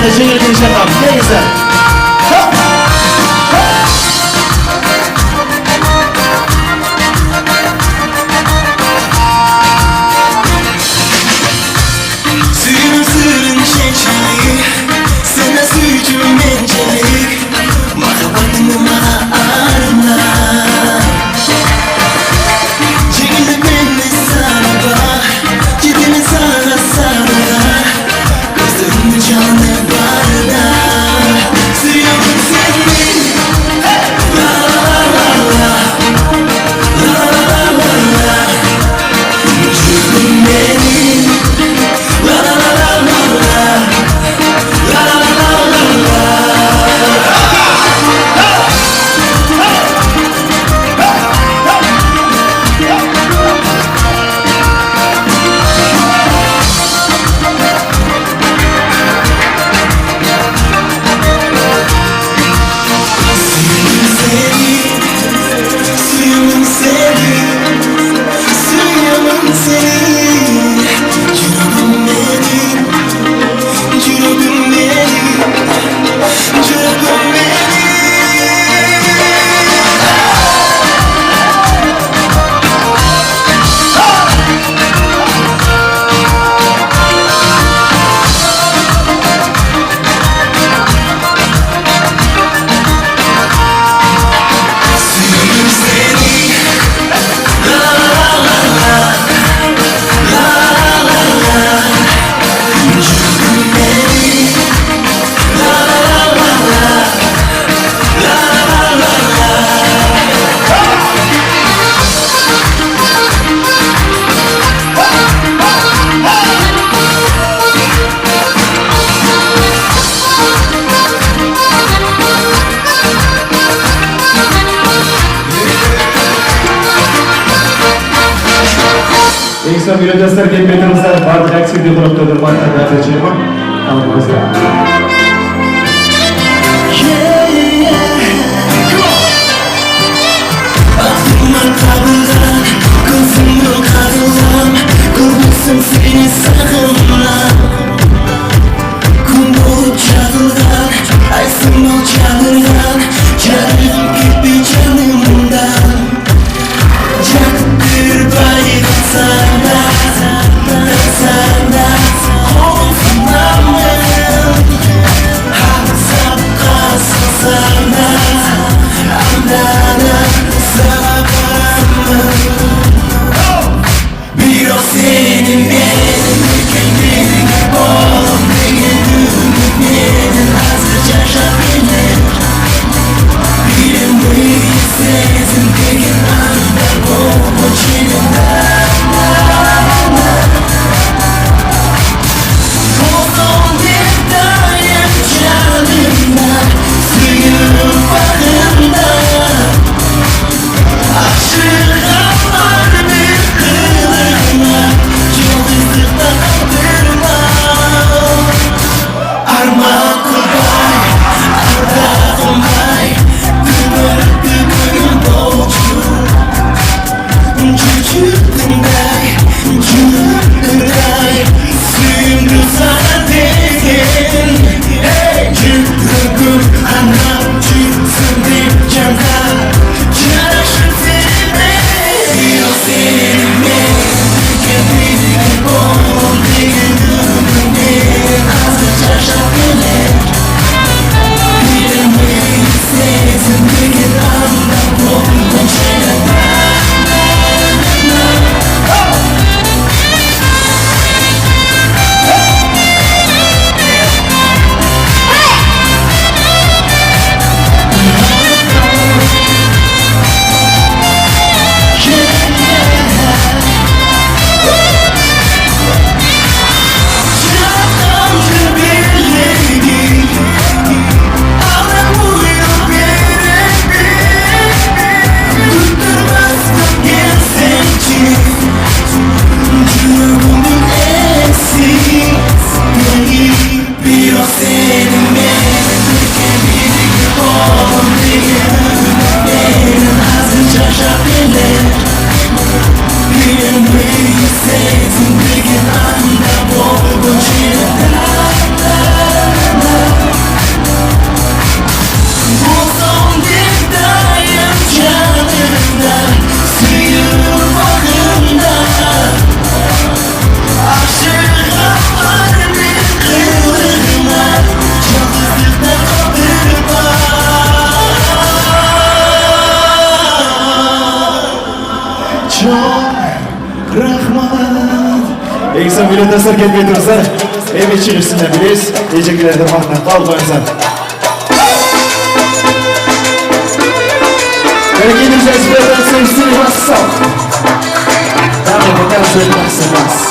Teşekkür ederim efendim. Ne güzel. Suyun sırrın çeçeği, sana suyucum mencelik, makabatını bana arma. Çekildi beni sana bak, gidini sana sana, gözlerin canı barda. Suyum senin, la la la la la, la la la la la, vücudum benim, la la la la la la, la la la la la. Suyumun senin, suyumun senin, cürabım benim, cürabım benim, cürabım benim. Suyumun senin, la la la la, la la la la, cürabım benim, la la la la, la la la la. Ekstra videolar kelmetimizda barcha aksiya guruhlar barcha darajama almazlar. Aklıma kabullan, gözümü karılan, görmesin seni sakınla. Kum bulup çağırgan, aysın ol çağırgan, canım gibi canımdan. Canım bir bayık sana, sana, olsun aman. Biletler ketmey turibsizlar. Ev ichilishini bilasiz. Echaklarda maqtan qolmaysan. Дорогие друзья, теперь танцуем стиль массов. Дамы показывают масса.